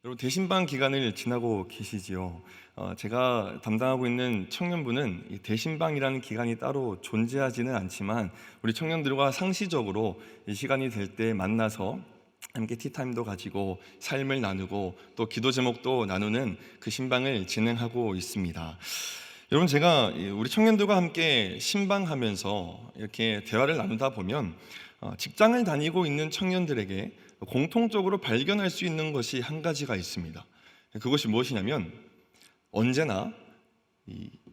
여러분 대신방 기간을 지나고 계시지요? 제가 담당하고 있는 청년부는 이 대신방이라는 기간이 따로 존재하지는 않지만 우리 청년들과 상시적으로 이 시간이 될 때 만나서 함께 티타임도 가지고 삶을 나누고 또 기도 제목도 나누는 그 신방을 진행하고 있습니다. 여러분 제가 우리 청년들과 함께 신방하면서 이렇게 대화를 나누다 보면 직장을 다니고 있는 청년들에게 공통적으로 발견할 수 있는 것이 한 가지가 있습니다. 그것이 무엇이냐면 언제나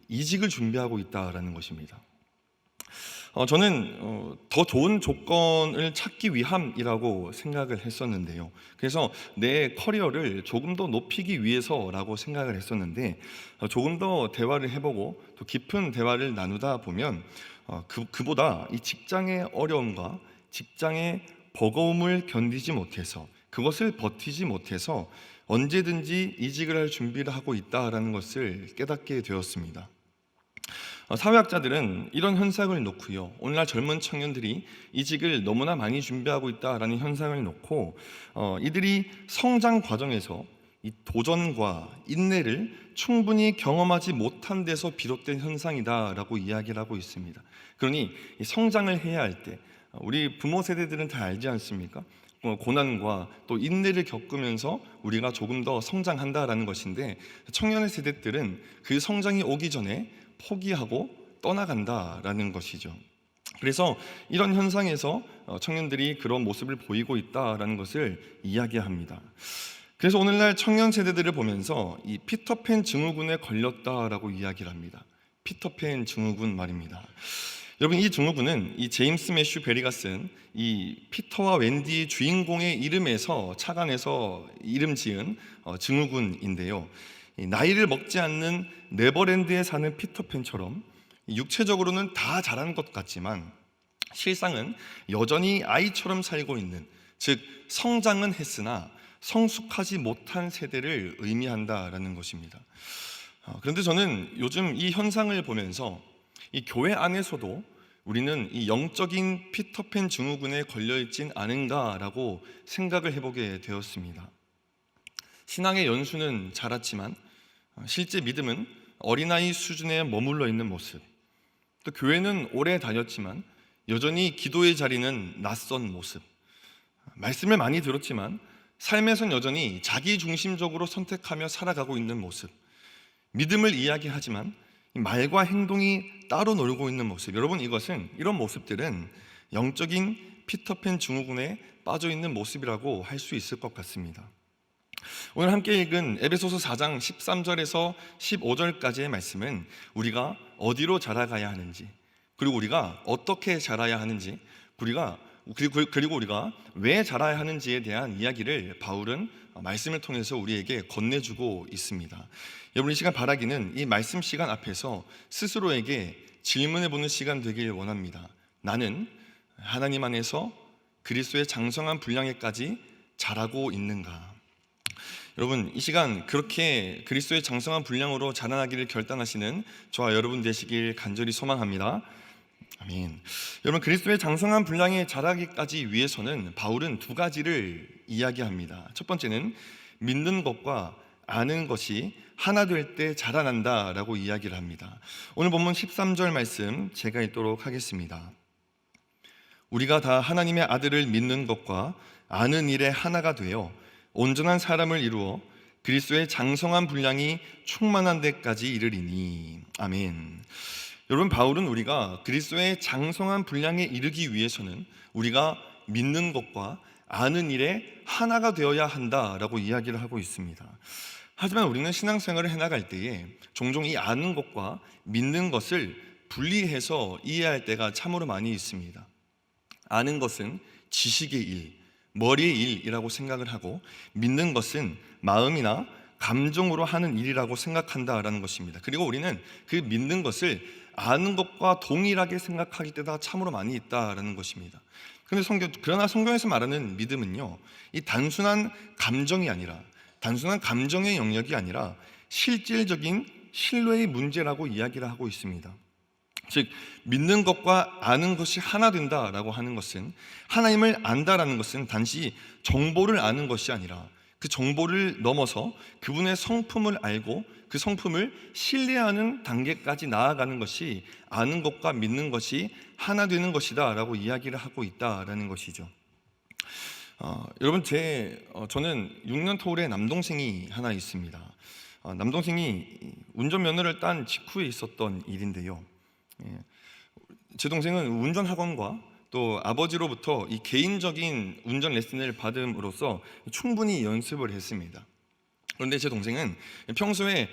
이직을 준비하고 있다라는 것입니다. 저는 더 좋은 조건을 찾기 위함이라고 생각을 했었는데요. 그래서 내 커리어를 조금 더 높이기 위해서라고 생각을 했었는데 조금 더 대화를 해보고 또 깊은 대화를 나누다 보면 그보다 이 직장의 어려움과 직장의 버거움을 견디지 못해서 그것을 버티지 못해서 언제든지 이직을 할 준비를 하고 있다라는 것을 깨닫게 되었습니다. 사회학자들은 이런 현상을 놓고요, 오늘날 젊은 청년들이 이직을 너무나 많이 준비하고 있다라는 현상을 놓고 이들이 성장 과정에서 이 도전과 인내를 충분히 경험하지 못한 데서 비롯된 현상이다라고 이야기를 하고 있습니다. 그러니 이 성장을 해야 할 때 우리 부모 세대들은 다 알지 않습니까? 고난과 또 인내를 겪으면서 우리가 조금 더 성장한다라는 것인데 청년의 세대들은 그 성장이 오기 전에 포기하고 떠나간다라는 것이죠. 그래서 이런 현상에서 청년들이 그런 모습을 보이고 있다라는 것을 이야기합니다. 그래서 오늘날 청년 세대들을 보면서 이 피터팬 증후군에 걸렸다라고 이야기를 합니다. 피터팬 증후군 말입니다. 여러분 이 증후군은 이 제임스 매슈 베리가 쓴 이 피터와 웬디의 주인공의 이름에서 착안해서 이름 지은 증후군인데요. 나이를 먹지 않는 네버랜드에 사는 피터팬처럼 육체적으로는 다 자란 것 같지만 실상은 여전히 아이처럼 살고 있는, 즉 성장은 했으나 성숙하지 못한 세대를 의미한다라는 것입니다. 그런데 저는 요즘 이 현상을 보면서 이 교회 안에서도 우리는 이 영적인 피터팬 증후군에 걸려있진 않은가라고 생각을 해보게 되었습니다. 신앙의 연수는 자랐지만 실제 믿음은 어린아이 수준에 머물러 있는 모습, 또 교회는 오래 다녔지만 여전히 기도의 자리는 낯선 모습, 말씀을 많이 들었지만 삶에선 여전히 자기중심적으로 선택하며 살아가고 있는 모습, 믿음을 이야기하지만 말과 행동이 따로 놀고 있는 모습, 여러분 이런 모습들은 영적인 피터팬 증후군에 빠져 있는 모습이라고 할 수 있을 것 같습니다. 오늘 함께 읽은 에베소서 4장 13절에서 15절까지의 말씀은 우리가 어디로 자라가야 하는지, 그리고 우리가 어떻게 자라야 하는지, 그리고 우리가 왜 자라야 하는지에 대한 이야기를 바울은 말씀을 통해서 우리에게 건네주고 있습니다. 여러분 이 시간 바라기는 이 말씀 시간 앞에서 스스로에게 질문해보는 시간 되길 원합니다. 나는 하나님 안에서 그리스도의 장성한 분량에까지 자라고 있는가? 여러분 이 시간 그렇게 그리스도의 장성한 분량으로 자라나기를 결단하시는 저와 여러분 되시길 간절히 소망합니다. 아멘. 여러분 그리스도의 장성한 분량에 자라기까지 위해서는 바울은 두 가지를 이야기합니다. 첫 번째는 믿는 것과 아는 것이 하나 될 때 자라난다라고 이야기를 합니다. 오늘 본문 13절 말씀 제가 읽도록 하겠습니다. 우리가 다 하나님의 아들을 믿는 것과 아는 일에 하나가 되어 온전한 사람을 이루어 그리스도의 장성한 분량이 충만한 데까지 이르리니. 아멘. 여러분 바울은 우리가 그리스도의 장성한 분량에 이르기 위해서는 우리가 믿는 것과 아는 일에 하나가 되어야 한다라고 이야기를 하고 있습니다. 하지만 우리는 신앙생활을 해나갈 때에 종종 이 아는 것과 믿는 것을 분리해서 이해할 때가 참으로 많이 있습니다. 아는 것은 지식의 일, 머리의 일이라고 생각을 하고 믿는 것은 마음이나 감정으로 하는 일이라고 생각한다라는 것입니다. 그리고 우리는 그 믿는 것을 아는 것과 동일하게 생각할 때가 참으로 많이 있다라는 것입니다. 그러나 성경에서 말하는 믿음은요, 이 단순한 감정이 아니라, 단순한 감정의 영역이 아니라 실질적인 신뢰의 문제라고 이야기를 하고 있습니다. 즉 믿는 것과 아는 것이 하나 된다라고 하는 것은, 하나님을 안다라는 것은 단지 정보를 아는 것이 아니라 그 정보를 넘어서 그분의 성품을 알고 그 성품을 신뢰하는 단계까지 나아가는 것이 아는 것과 믿는 것이 하나 되는 것이다 라고 이야기를 하고 있다라는 것이죠. 여러분 저는 6년 터울의 남동생이 하나 있습니다. 남동생이 운전면허를 딴 직후에 있었던 일인데요. 제 동생은 운전학원과 또 아버지로부터 이 개인적인 운전 레슨을 받음으로써 충분히 연습을 했습니다. 그런데 제 동생은 평소에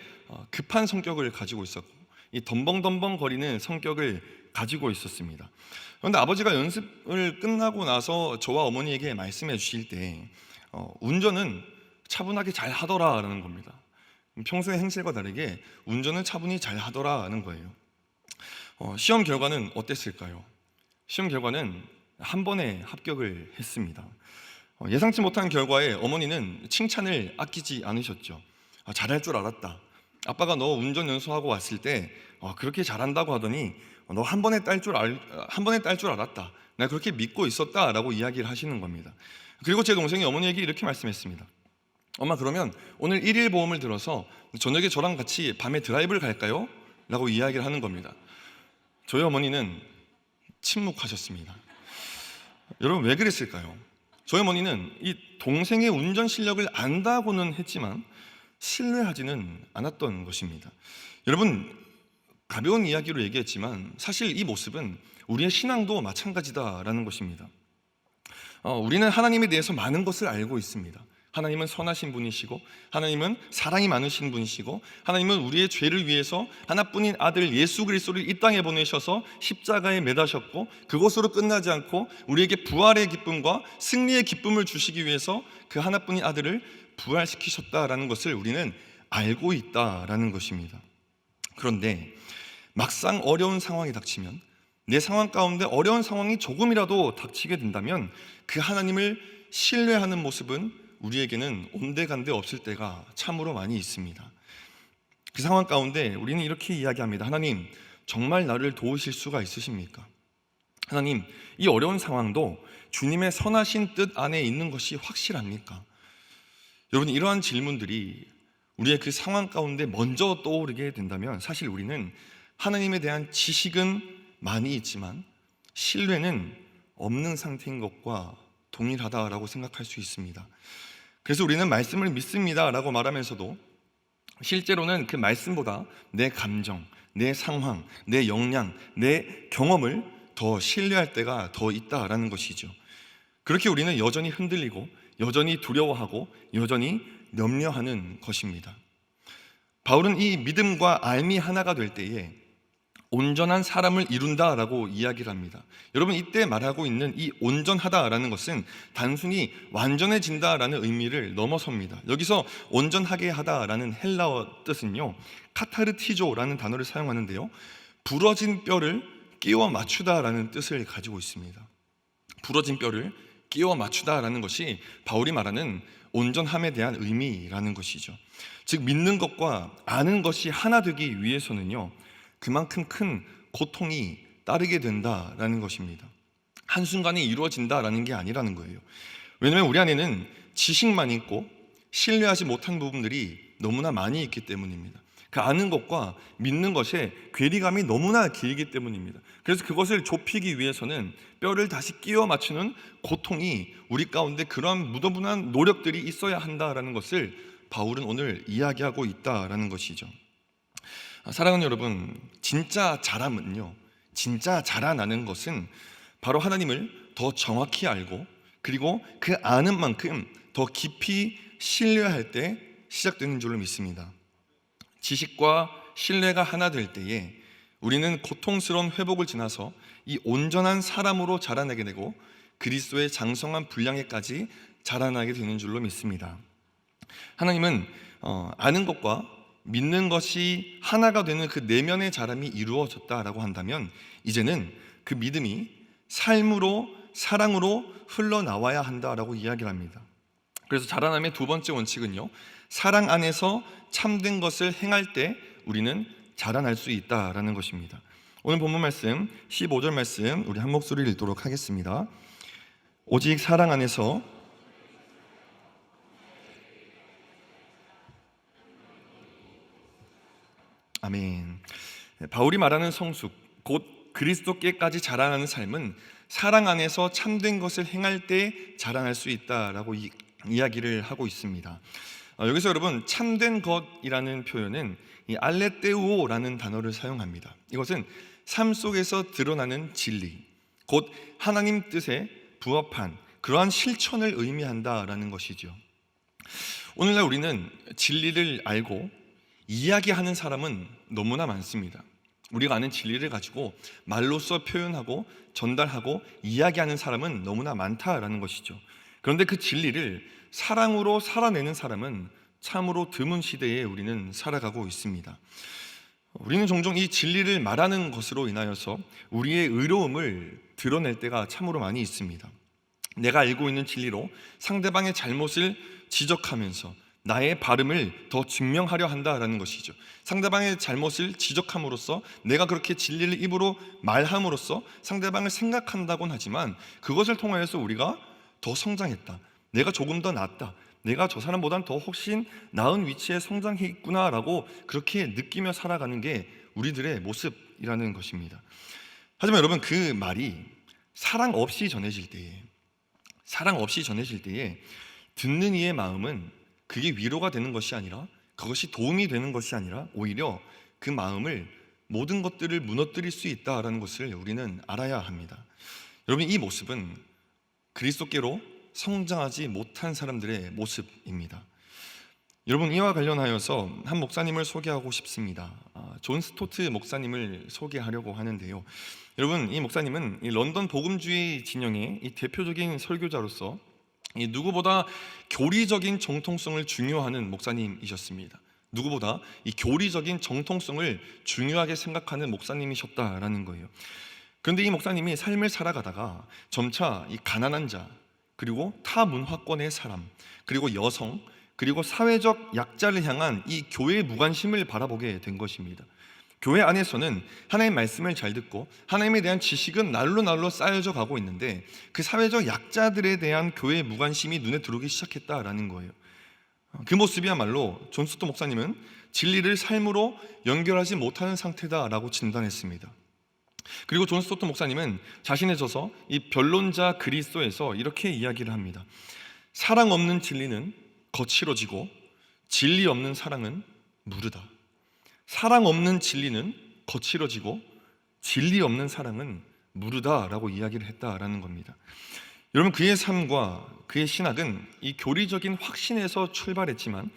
급한 성격을 가지고 있었고 이 덤벙덤벙 거리는 성격을 가지고 있었습니다. 그런데 아버지가 연습을 끝나고 나서 저와 어머니에게 말씀해 주실 때 운전은 차분하게 잘 하더라라는 겁니다. 평소의 행실과 다르게 운전은 차분히 잘 하더라라는 거예요. 시험 결과는 어땠을까요? 시험 결과는 한 번에 합격을 했습니다. 예상치 못한 결과에 어머니는 칭찬을 아끼지 않으셨죠. 잘할 줄 알았다. 아빠가 너 운전 연수하고 왔을 때 그렇게 잘한다고 하더니 너 한 번에 딸 줄 알았다. 내가 그렇게 믿고 있었다라고 이야기를 하시는 겁니다. 그리고 제 동생이 어머니에게 이렇게 말씀했습니다. 엄마, 그러면 오늘 일일 보험을 들어서 저녁에 저랑 같이 밤에 드라이브를 갈까요? 라고 이야기를 하는 겁니다. 저희 어머니는 침묵하셨습니다. 여러분, 왜 그랬을까요? 저희 어머니는 이 동생의 운전 실력을 안다고는 했지만 신뢰하지는 않았던 것입니다. 여러분, 가벼운 이야기로 얘기했지만 사실 이 모습은 우리의 신앙도 마찬가지다라는 것입니다. 우리는 하나님에 대해서 많은 것을 알고 있습니다. 하나님은 선하신 분이시고 하나님은 사랑이 많으신 분이시고 하나님은 우리의 죄를 위해서 하나뿐인 아들 예수 그리스도를 이 땅에 보내셔서 십자가에 매다셨고 그것으로 끝나지 않고 우리에게 부활의 기쁨과 승리의 기쁨을 주시기 위해서 그 하나뿐인 아들을 부활시키셨다라는 것을 우리는 알고 있다라는 것입니다. 그런데 막상 어려운 상황이 닥치면, 내 상황 가운데 어려운 상황이 조금이라도 닥치게 된다면 그 하나님을 신뢰하는 모습은 우리에게는 온데간데 없을 때가 참으로 많이 있습니다. 그 상황 가운데 우리는 이렇게 이야기합니다. 하나님, 정말 나를 도우실 수가 있으십니까? 하나님, 이 어려운 상황도 주님의 선하신 뜻 안에 있는 것이 확실합니까? 여러분, 이러한 질문들이 우리의 그 상황 가운데 먼저 떠오르게 된다면 사실 우리는 하나님에 대한 지식은 많이 있지만 신뢰는 없는 상태인 것과 동일하다라고 생각할 수 있습니다. 그래서 우리는 말씀을 믿습니다 라고 말하면서도 실제로는 그 말씀보다 내 감정, 내 상황, 내 역량, 내 경험을 더 신뢰할 때가 더 있다라는 것이죠. 그렇게 우리는 여전히 흔들리고 여전히 두려워하고 여전히 염려하는 것입니다. 바울은 이 믿음과 알미 하나가 될 때에 온전한 사람을 이룬다라고 이야기를 합니다. 여러분, 이때 말하고 있는 이 온전하다라는 것은 단순히 완전해진다라는 의미를 넘어섭니다. 여기서 온전하게 하다라는 헬라어 뜻은요, 카타르티조라는 단어를 사용하는데요, 부러진 뼈를 끼워 맞추다라는 뜻을 가지고 있습니다. 부러진 뼈를 끼워 맞추다라는 것이 바울이 말하는 온전함에 대한 의미라는 것이죠. 즉, 믿는 것과 아는 것이 하나 되기 위해서는요, 그만큼 큰 고통이 따르게 된다라는 것입니다. 한순간에 이루어진다라는 게 아니라는 거예요. 왜냐하면 우리 안에는 지식만 있고 신뢰하지 못한 부분들이 너무나 많이 있기 때문입니다. 그 아는 것과 믿는 것의 괴리감이 너무나 길기 때문입니다. 그래서 그것을 좁히기 위해서는 뼈를 다시 끼워 맞추는 고통이 우리 가운데 그러한 무더분한 노력들이 있어야 한다라는 것을 바울은 오늘 이야기하고 있다라는 것이죠. 사랑하는 여러분, 진짜 자람은요, 진짜 자라나는 것은 바로 하나님을 더 정확히 알고 그리고 그 아는 만큼 더 깊이 신뢰할 때 시작되는 줄로 믿습니다. 지식과 신뢰가 하나 될 때에 우리는 고통스러운 회복을 지나서 이 온전한 사람으로 자라나게 되고 그리스도의 장성한 분량에까지 자라나게 되는 줄로 믿습니다. 하나님은 아는 것과 믿는 것이 하나가 되는 그 내면의 자람이 이루어졌다라고 한다면 이제는 그 믿음이 삶으로, 사랑으로 흘러나와야 한다라고 이야기를 합니다. 그래서 자라남의 두 번째 원칙은요, 사랑 안에서 참된 것을 행할 때 우리는 자라날 수 있다라는 것입니다. 오늘 본문 말씀 15절 말씀 우리 한 목소리를 읽도록 하겠습니다. 오직 사랑 안에서 아멘. 바울이 말하는 성숙, 곧 그리스도께까지 자라나는 삶은 사랑 안에서 참된 것을 행할 때 자라날 수 있다라고 이야기를 하고 있습니다. 여기서 여러분, 참된 것이라는 표현은 이 알레테우오라는 단어를 사용합니다. 이것은 삶 속에서 드러나는 진리, 곧 하나님 뜻에 부합한 그러한 실천을 의미한다라는 것이죠. 오늘날 우리는 진리를 알고 이야기하는 사람은 너무나 많습니다. 우리가 아는 진리를 가지고 말로써 표현하고 전달하고 이야기하는 사람은 너무나 많다라는 것이죠. 그런데 그 진리를 사랑으로 살아내는 사람은 참으로 드문 시대에 우리는 살아가고 있습니다. 우리는 종종 이 진리를 말하는 것으로 인하여서 우리의 의로움을 드러낼 때가 참으로 많이 있습니다. 내가 알고 있는 진리로 상대방의 잘못을 지적하면서 나의 발음을 더 증명하려 한다라는 것이죠. 상대방의 잘못을 지적함으로써 내가 그렇게 진리를 입으로 말함으로써 상대방을 생각한다곤 하지만 그것을 통하여서 우리가 더 성장했다, 내가 조금 더 낫다, 내가 저 사람보다는 더 훨씬 나은 위치에 성장했구나라고 그렇게 느끼며 살아가는 게 우리들의 모습이라는 것입니다. 하지만 여러분, 그 말이 사랑 없이 전해질 때에 듣는 이의 마음은 그게 위로가 되는 것이 아니라, 그것이 도움이 되는 것이 아니라 오히려 그 마음을, 모든 것들을 무너뜨릴 수 있다라는 것을 우리는 알아야 합니다. 여러분, 이 모습은 그리스도께로 성장하지 못한 사람들의 모습입니다. 여러분, 이와 관련하여서 한 목사님을 소개하고 싶습니다. 존 스토트 목사님을 소개하려고 하는데요. 여러분, 이 목사님은 이 런던 복음주의 진영의 이 대표적인 설교자로서 이 누구보다 교리적인 정통성을 중요하는 목사님이셨습니다. 누구보다 이 교리적인 정통성을 중요하게 생각하는 목사님이셨다라는 거예요. 그런데 이 목사님이 삶을 살아가다가 점차 이 가난한 자, 그리고 타 문화권의 사람, 그리고 여성, 그리고 사회적 약자를 향한 이 교회의 무관심을 바라보게 된 것입니다. 교회 안에서는 하나님의 말씀을 잘 듣고 하나님에 대한 지식은 날로 쌓여져 가고 있는데 그 사회적 약자들에 대한 교회의 무관심이 눈에 들어오기 시작했다라는 거예요. 그 모습이야말로 존 스토트 목사님은 진리를 삶으로 연결하지 못하는 상태다라고 진단했습니다. 그리고 존 스토트 목사님은 자신의 저서 이 변론자 그리스도에서 이렇게 이야기를 합니다. 사랑 없는 진리는 거칠어지고 진리 없는 사랑은 무르다. 사랑 없는 진리는 거칠어지고 진리 없는 사랑은 무르다라고 이야기를 했다라는 겁니다. 여러분, 그의 삶과 그의 신학은 이 교리적인 확신에서 출발했지만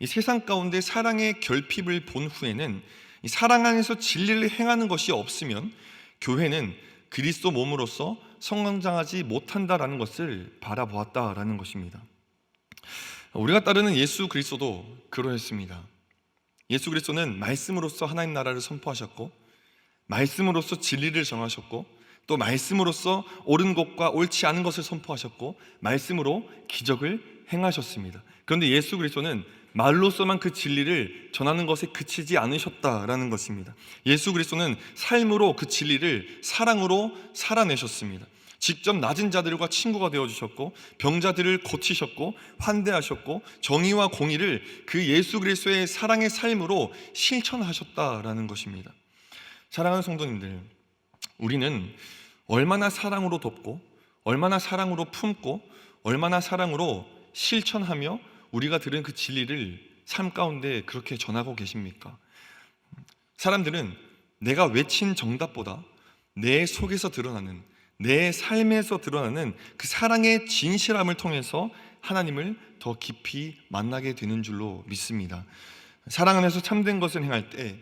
이 세상 가운데 사랑의 결핍을 본 후에는 이 사랑 안에서 진리를 행하는 것이 없으면 교회는 그리스도 몸으로서 성장하지 못한다라는 것을 바라보았다라는 것입니다. 우리가 따르는 예수 그리스도도 그러했습니다. 예수 그리스도는 말씀으로써 하나님 나라를 선포하셨고, 말씀으로써 진리를 정하셨고, 또 말씀으로써 옳은 것과 옳지 않은 것을 선포하셨고, 말씀으로 기적을 행하셨습니다. 그런데 예수 그리스도는 말로서만 그 진리를 전하는 것에 그치지 않으셨다라는 것입니다. 예수 그리스도는 삶으로 그 진리를 사랑으로 살아내셨습니다. 직접 낮은 자들과 친구가 되어주셨고, 병자들을 고치셨고, 환대하셨고, 정의와 공의를 그 예수 그리스도의 사랑의 삶으로 실천하셨다라는 것입니다. 사랑하는 성도님들, 우리는 얼마나 사랑으로 돕고, 얼마나 사랑으로 품고, 얼마나 사랑으로 실천하며 우리가 들은 그 진리를 삶 가운데 그렇게 전하고 계십니까? 사람들은 내가 외친 정답보다 내 속에서 드러나는, 내 삶에서 드러나는 그 사랑의 진실함을 통해서 하나님을 더 깊이 만나게 되는 줄로 믿습니다. 사랑 안에서 참된 것을 행할 때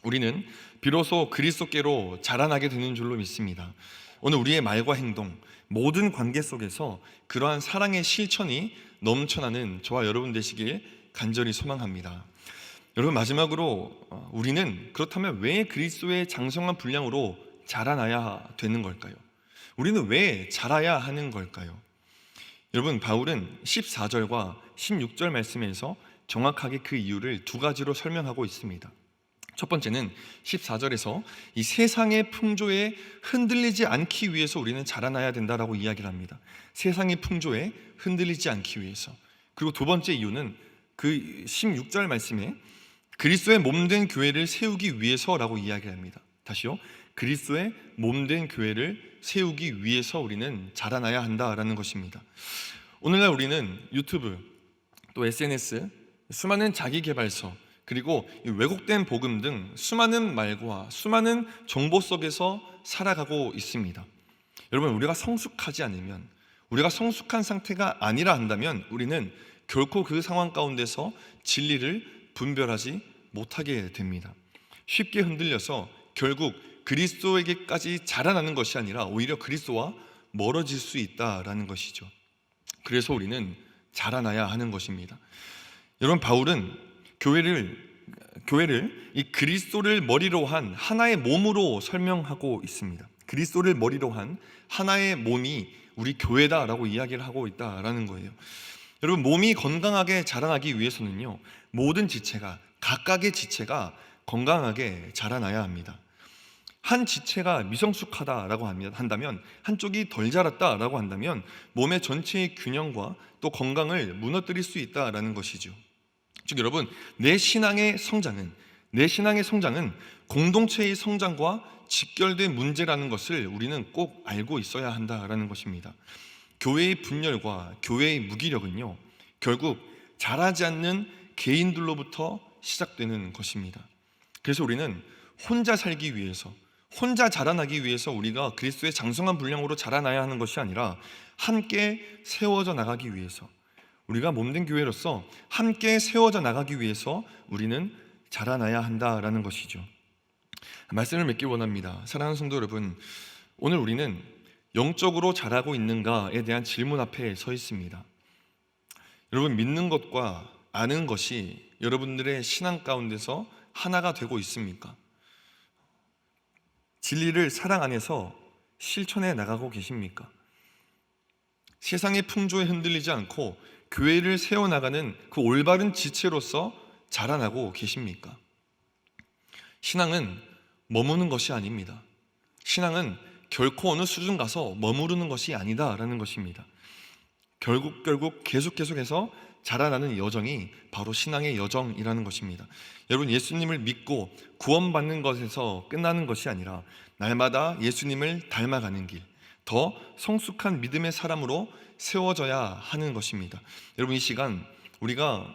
우리는 비로소 그리스도께로 자라나게 되는 줄로 믿습니다. 오늘 우리의 말과 행동, 모든 관계 속에서 그러한 사랑의 실천이 넘쳐나는 저와 여러분 되시길 간절히 소망합니다. 여러분, 마지막으로 우리는 그렇다면 왜 그리스도의 장성한 분량으로 자라나야 되는 걸까요? 우리는 왜 자라야 하는 걸까요? 여러분, 바울은 14절과 16절 말씀에서 정확하게 그 이유를 두 가지로 설명하고 있습니다. 첫 번째는 14절에서 이 세상의 풍조에 흔들리지 않기 위해서 우리는 자라나야 된다라고 이야기를 합니다. 세상의 풍조에 흔들리지 않기 위해서. 그리고 두 번째 이유는 그 16절 말씀에 그리스도의 몸된 교회를 세우기 위해서라고 이야기합니다. 다시요. 그리스도의 몸된 교회를 세우기 위해서 우리는 자라나야 한다라는 것입니다. 오늘날 우리는 유튜브, 또 SNS, 수많은 자기계발서, 그리고 왜곡된 복음 등 수많은 말과 수많은 정보 속에서 살아가고 있습니다. 여러분, 우리가 성숙하지 않으면, 우리가 성숙한 상태가 아니라 한다면 우리는 결코 그 상황 가운데서 진리를 분별하지 못하게 됩니다. 쉽게 흔들려서 결국 그리스도에게까지 자라나는 것이 아니라 오히려 그리스도와 멀어질 수 있다라는 것이죠. 그래서 우리는 자라나야 하는 것입니다. 여러분, 바울은 교회를 이 그리스도를 머리로 한 하나의 몸으로 설명하고 있습니다. 그리스도를 머리로 한 하나의 몸이 우리 교회다라고 이야기를 하고 있다라는 거예요. 여러분, 몸이 건강하게 자라나기 위해서는요, 모든 지체가, 각각의 지체가 건강하게 자라나야 합니다. 한 지체가 미성숙하다라고 한다면, 한쪽이 덜 자랐다라고 한다면 몸의 전체의 균형과 또 건강을 무너뜨릴 수 있다라는 것이죠. 즉 여러분, 내 신앙의 성장은 공동체의 성장과 직결된 문제라는 것을 우리는 꼭 알고 있어야 한다라는 것입니다. 교회의 분열과 교회의 무기력은요, 결국 자라지 않는 개인들로부터 시작되는 것입니다. 그래서 우리는 혼자 살기 위해서, 혼자 자라나기 위해서 우리가 그리스도의 장성한 분량으로 자라나야 하는 것이 아니라 함께 세워져 나가기 위해서, 우리가 몸된 교회로서 함께 세워져 나가기 위해서 우리는 자라나야 한다라는 것이죠. 말씀을 맺기 원합니다. 사랑하는 성도 여러분, 오늘 우리는 영적으로 자라고 있는가에 대한 질문 앞에 서 있습니다. 여러분, 믿는 것과 아는 것이 여러분들의 신앙 가운데서 하나가 되고 있습니까? 진리를 사랑 안에서 실천해 나가고 계십니까? 세상의 풍조에 흔들리지 않고 교회를 세워나가는 그 올바른 지체로서 자라나고 계십니까? 신앙은 머무는 것이 아닙니다. 신앙은 결코 어느 수준 가서 머무르는 것이 아니다라는 것입니다. 결국 계속해서 자라나는 여정이 바로 신앙의 여정이라는 것입니다. 여러분, 예수님을 믿고 구원받는 것에서 끝나는 것이 아니라 날마다 예수님을 닮아가는 길, 더 성숙한 믿음의 사람으로 세워져야 하는 것입니다. 여러분, 이 시간 우리가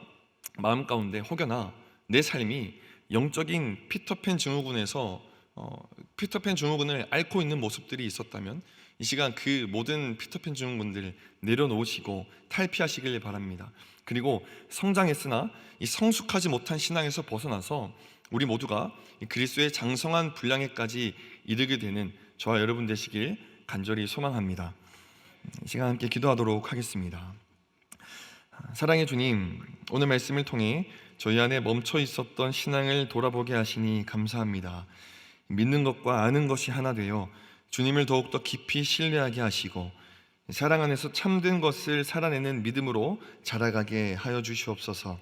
마음 가운데 혹여나 내 삶이 영적인 피터팬 증후군에서 피터팬 증후군을 앓고 있는 모습들이 있었다면 이 시간 그 모든 피터팬 증후군들 내려놓으시고 탈피하시길 바랍니다. 그리고 성장했으나 이 성숙하지 못한 신앙에서 벗어나서 우리 모두가 그리스도의 장성한 분량에까지 이르게 되는 저와 여러분 되시길 간절히 소망합니다. 이 시간 함께 기도하도록 하겠습니다. 사랑의 주님, 오늘 말씀을 통해 저희 안에 멈춰 있었던 신앙을 돌아보게 하시니 감사합니다. 믿는 것과 아는 것이 하나 되어 주님을 더욱더 깊이 신뢰하게 하시고 사랑 안에서 참된 것을 살아내는 믿음으로 자라가게 하여 주시옵소서.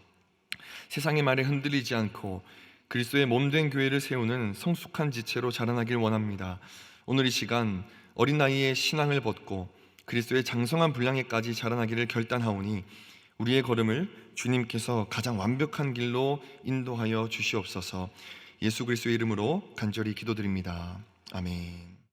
세상의 말에 흔들리지 않고 그리스도의 몸된 교회를 세우는 성숙한 지체로 자라나길 원합니다. 오늘 이 시간 어린 나이에 신앙을 벗고 그리스도의 장성한 분량에까지 자라나기를 결단하오니 우리의 걸음을 주님께서 가장 완벽한 길로 인도하여 주시옵소서. 예수 그리스도의 이름으로 간절히 기도드립니다. 아멘.